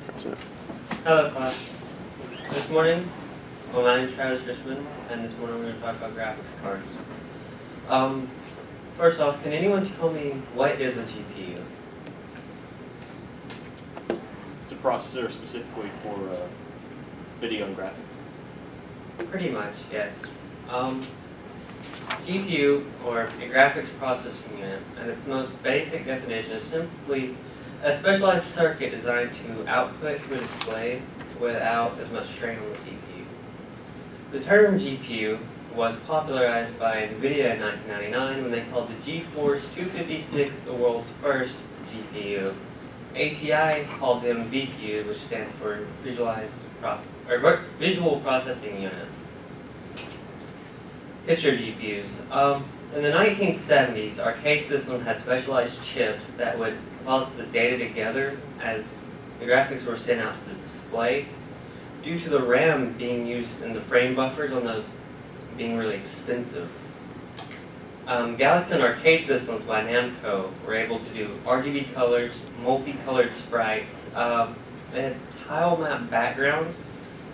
That's it. Hello class. This morning, my name is Richmond, and this morning we're going to talk about graphics cards. First off, can anyone tell me what is a GPU? It's a processor specifically for video and graphics. Pretty much, yes. GPU, or a graphics processing unit, and its most basic definition is simply a specialized circuit designed to output from a display without as much strain on the CPU. The term GPU was popularized by NVIDIA in 1999 when they called the GeForce 256 the world's first GPU. ATI called them VPU, which stands for Visual Processing Unit. History of GPUs. In the 1970s, arcade systems had specialized chips that would composite the data together as the graphics were sent out to the display. Due to the RAM being used in the frame buffers on those being really expensive, Galaxy and arcade systems by Namco were able to do RGB colors, multicolored sprites. They had tile map backgrounds.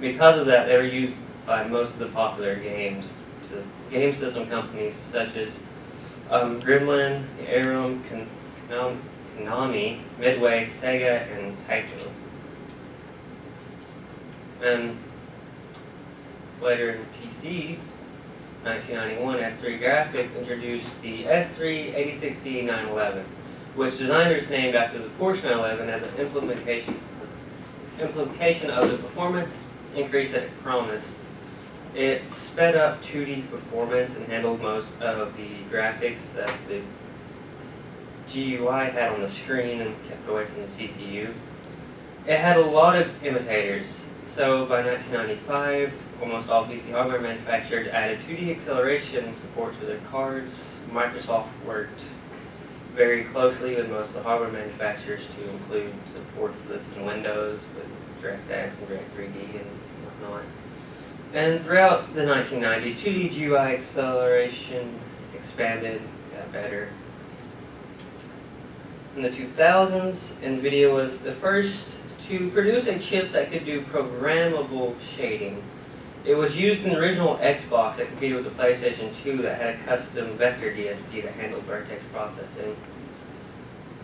Because of that, they were used by most of the popular games. So game system companies such as Richmond, Arum, Konami, Midway, Sega, and Taito. And later in PC, 1991, S3 Graphics introduced the S3 86C 911, which designers named after the Porsche 911 as an implication of the performance increase that it promised. It sped up 2D performance and handled most of the graphics that the GUI had on the screen and kept away from the CPU. It had a lot of imitators. So by 1995, almost all PC hardware manufacturers added 2D acceleration support to their cards. Microsoft worked very closely with most of the hardware manufacturers to include support for this in Windows with DirectX and Direct3D and whatnot. And throughout the 1990s, 2D GUI acceleration expanded, got better. In the 2000s, NVIDIA was the first to produce a chip that could do programmable shading. It was used in the original Xbox that competed with the PlayStation 2 that had a custom vector DSP that handled vertex processing.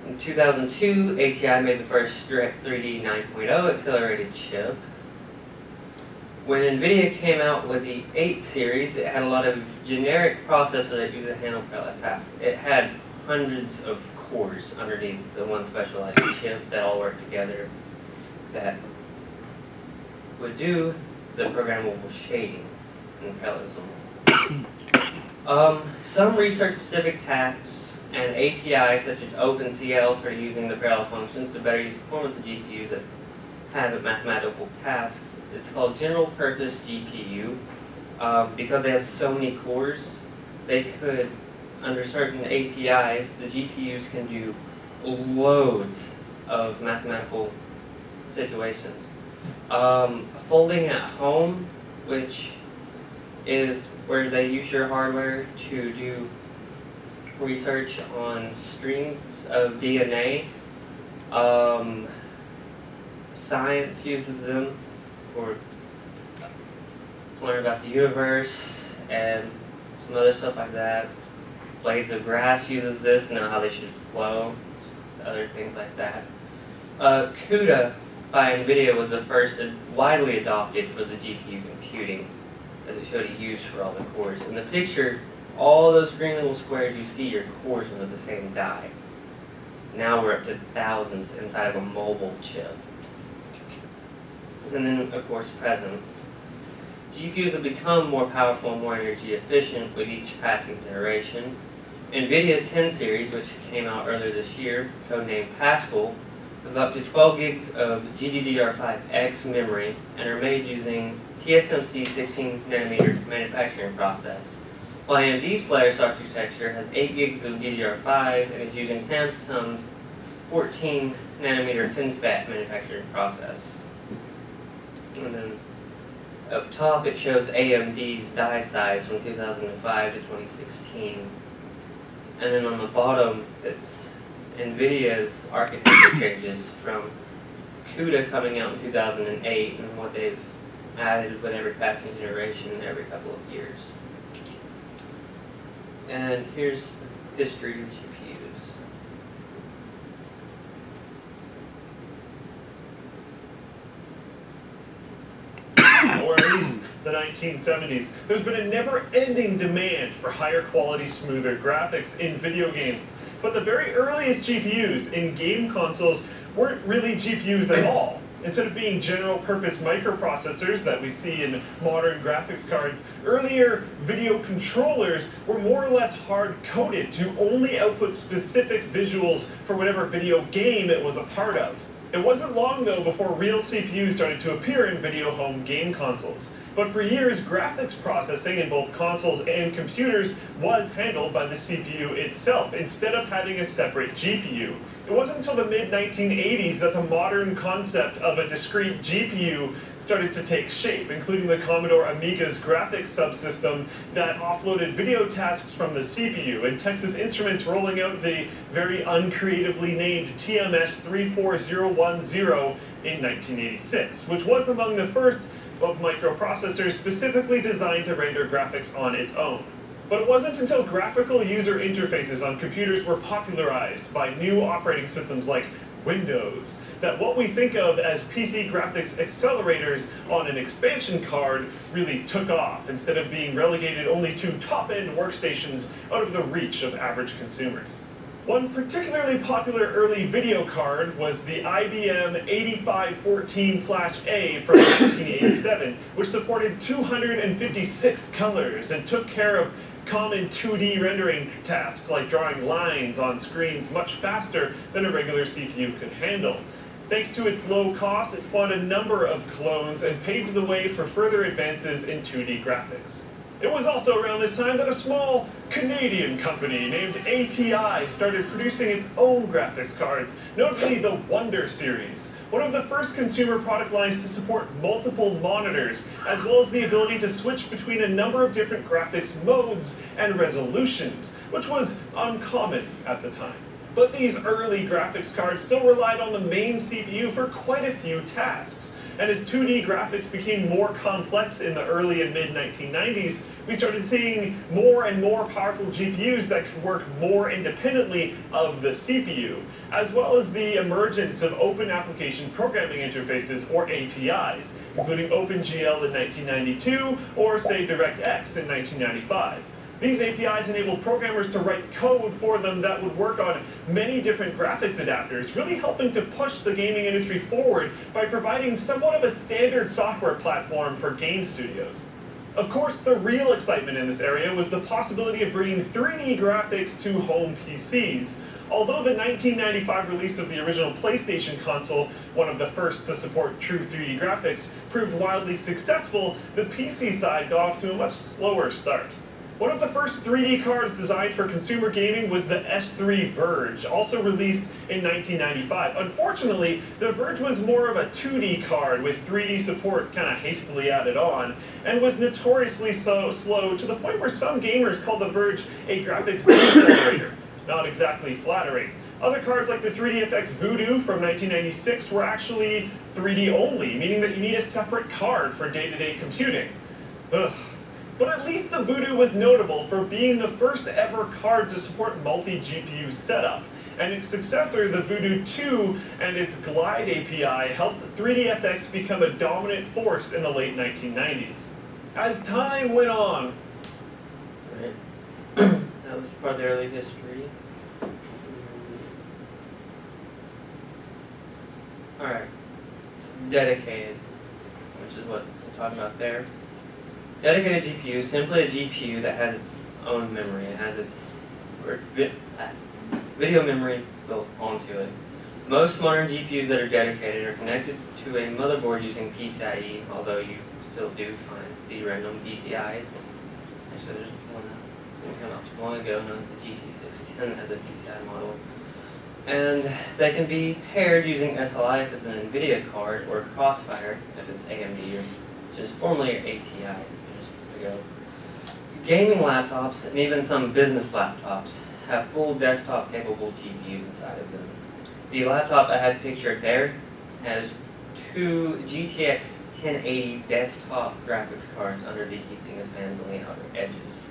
In 2002, ATI made the first Direct3D 9.0 accelerated chip. When NVIDIA came out with the 8 series, it had a lot of generic processors that used to handle parallel tasks. It had hundreds of cores underneath the one specialized chip that all worked together that would do the programmable shading and parallelism. Some research-specific tasks and APIs such as OpenCL started using the parallel functions to better use the performance of GPUs that have mathematical tasks. It's called general purpose GPU. Because they have so many cores, they could, under certain APIs, the GPUs can do loads of mathematical situations. Folding at home, which is where they use your hardware to do research on strings of DNA. Science uses them to learn about the universe and some other stuff like that. Blades of Grass uses this to know how they should flow, other things like that. CUDA by NVIDIA was the first widely adopted for the GPU computing, as it showed a use for all the cores. In the picture, all those green little squares you see are cores under the same die. Now we're up to thousands inside of a mobile chip. And then, of course, present. GPUs have become more powerful and more energy efficient with each passing generation. NVIDIA 10 series, which came out earlier this year, codenamed Pascal, with up to 12 gigs of GDDR5X memory and are made using TSMC 16nm manufacturing process. While AMD's Polaris architecture has 8 gigs of DDR5 and is using Samsung's 14nm FinFET manufacturing process. And then up top it shows AMD's die size from 2005 to 2016. And then on the bottom it's NVIDIA's architecture changes from CUDA coming out in 2008 and what they've added with every passing generation every couple of years. And here's the history of GPUs. Or at least the 1970s, there's been a never-ending demand for higher quality, smoother graphics in video games. But the very earliest GPUs in game consoles weren't really GPUs at all. Instead of being general-purpose microprocessors that we see in modern graphics cards, earlier video controllers were more or less hard-coded to only output specific visuals for whatever video game it was a part of. It wasn't long, though, before real CPUs started to appear in video home game consoles. But for years, graphics processing in both consoles and computers was handled by the CPU itself, instead of having a separate GPU. It wasn't until the mid-1980s that the modern concept of a discrete GPU started to take shape, including the Commodore Amiga's graphics subsystem that offloaded video tasks from the CPU, and Texas Instruments rolling out the very uncreatively named TMS34010 in 1986, which was among the first of microprocessors specifically designed to render graphics on its own. But it wasn't until graphical user interfaces on computers were popularized by new operating systems like Windows that what we think of as PC graphics accelerators on an expansion card really took off, instead of being relegated only to top-end workstations out of the reach of average consumers. One particularly popular early video card was the IBM 8514/A from 1987, which supported 256 colors and took care of common 2D rendering tasks like drawing lines on screens much faster than a regular CPU could handle. Thanks to its low cost, it spawned a number of clones and paved the way for further advances in 2D graphics. It was also around this time that a small Canadian company named ATI started producing its own graphics cards, notably the Wonder series, one of the first consumer product lines to support multiple monitors, as well as the ability to switch between a number of different graphics modes and resolutions, which was uncommon at the time. But these early graphics cards still relied on the main CPU for quite a few tasks. And as 2D graphics became more complex in the early and mid-1990s, we started seeing more and more powerful GPUs that could work more independently of the CPU, as well as the emergence of open application programming interfaces, or APIs, including OpenGL in 1992, or say DirectX in 1995. These APIs enabled programmers to write code for them that would work on many different graphics adapters, really helping to push the gaming industry forward by providing somewhat of a standard software platform for game studios. Of course, the real excitement in this area was the possibility of bringing 3D graphics to home PCs. Although the 1995 release of the original PlayStation console, one of the first to support true 3D graphics, proved wildly successful, the PC side got off to a much slower start. One of the first 3D cards designed for consumer gaming was the S3 Verge, also released in 1995. Unfortunately, the Verge was more of a 2D card with 3D support kind of hastily added on, and was notoriously so slow to the point where some gamers called the Verge a graphics decelerator. Not exactly flattering. Other cards like the 3DFX Voodoo from 1996 were actually 3D only, meaning that you need a separate card for day-to-day computing. Ugh. But at least the Voodoo was notable for being the first ever card to support multi-GPU setup, and its successor, the Voodoo 2, and its Glide API helped 3DFX become a dominant force in the late 1990s. As time went on... Right. That was part of the early history. Alright. Dedicated, which is what we're talking about there. Dedicated GPU is simply a GPU that has its own memory. It has its video memory built onto it. Most modern GPUs that are dedicated are connected to a motherboard using PCIe, although you still do find the random PCIs. Actually, there's one that didn't come out too long ago, known as the GT610 as a PCI model. And they can be paired using SLI if it's an NVIDIA card, or Crossfire if it's AMD, which is formerly ATI. Ago. Gaming laptops, and even some business laptops, have full desktop capable GPUs inside of them. The laptop I had pictured there has two GTX 1080 desktop graphics cards under the heatsink and fans on the outer edges,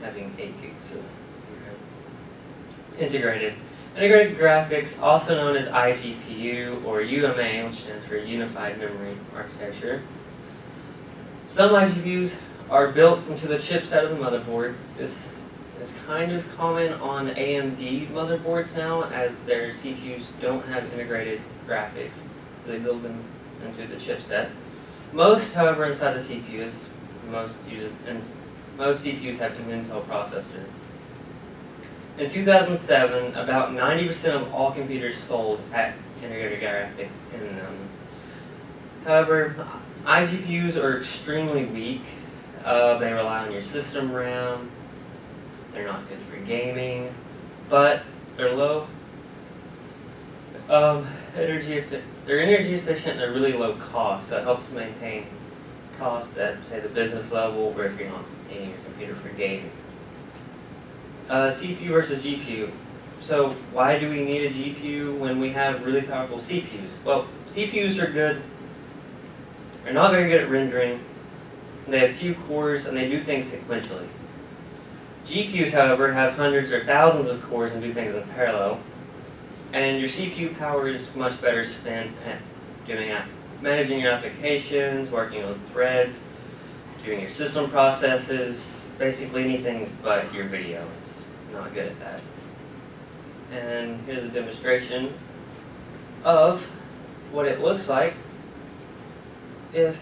having 8 gigs of integrated. Integrated graphics, also known as iGPU or UMA, which stands for Unified Memory Architecture. Some iGPUs are built into the chipset of the motherboard. This is kind of common on AMD motherboards now, as their CPUs don't have integrated graphics, so they build them into the chipset. Most, however, inside the CPUs, most CPUs have an Intel processor. In 2007, about 90% of all computers sold had integrated graphics in them. However, iGPUs are extremely weak. They rely on your system RAM. They're not good for gaming, but they're low. They're energy efficient and they're really low cost, so it helps maintain costs at, say, the business level, or if you're not needing your computer for gaming. CPU versus GPU. So why do we need a GPU when we have really powerful CPUs? Well, CPUs are good. They're not very good at rendering. They have few cores and they do things sequentially. GPUs, however, have hundreds or thousands of cores and do things in parallel. And your CPU power is much better spent at managing your applications, working on threads, doing your system processes, basically anything but your video. It's not good at that. And here's a demonstration of what it looks like if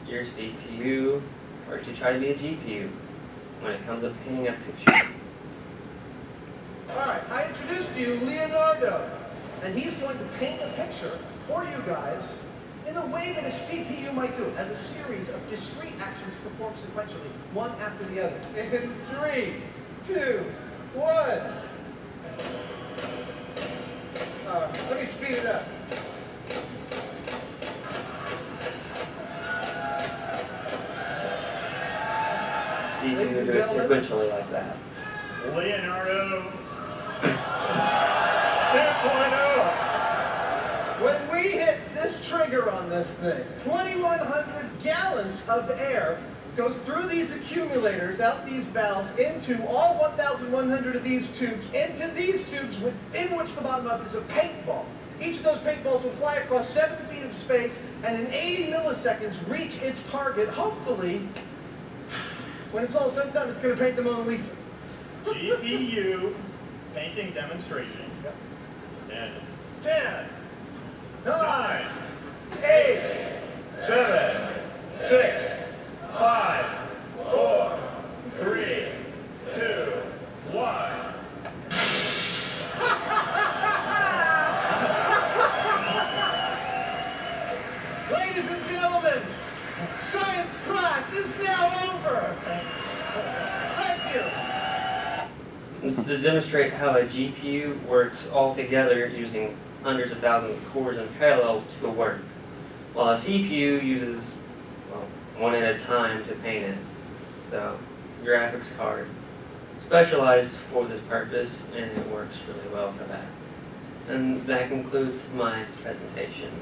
your CPU were to try to be a GPU when it comes to painting a picture. Alright, I introduced to you Leonardo, and he's going to paint a picture for you guys in a way that a CPU might do it, as a series of discrete actions performed sequentially, one after the other. In 3, 2, 1. Let me speed it up. CPU would do it sequentially like that. Leonardo 2.0. When we hit this trigger on this thing, 2,100 gallons of air goes through these accumulators, out these valves, into all 1,100 of these tubes, into these tubes in which the bottom of is a paintball. Each of those paintballs will fly across 7 feet of space and in 80 milliseconds reach its target, hopefully. When it's all said and done, it's going to paint the Mona Lisa. GPU painting demonstration. Yep. And 10, 9, 8, 7, 6, 5, 4, 3, 2, 1. Ladies and gentlemen, science class is now over. Thank you. This is to demonstrate how a GPU works all together using hundreds of thousands of cores in parallel to work, while a CPU uses, well, one at a time to paint it. So, graphics card, specialized for this purpose, and it works really well for that. And that concludes my presentation.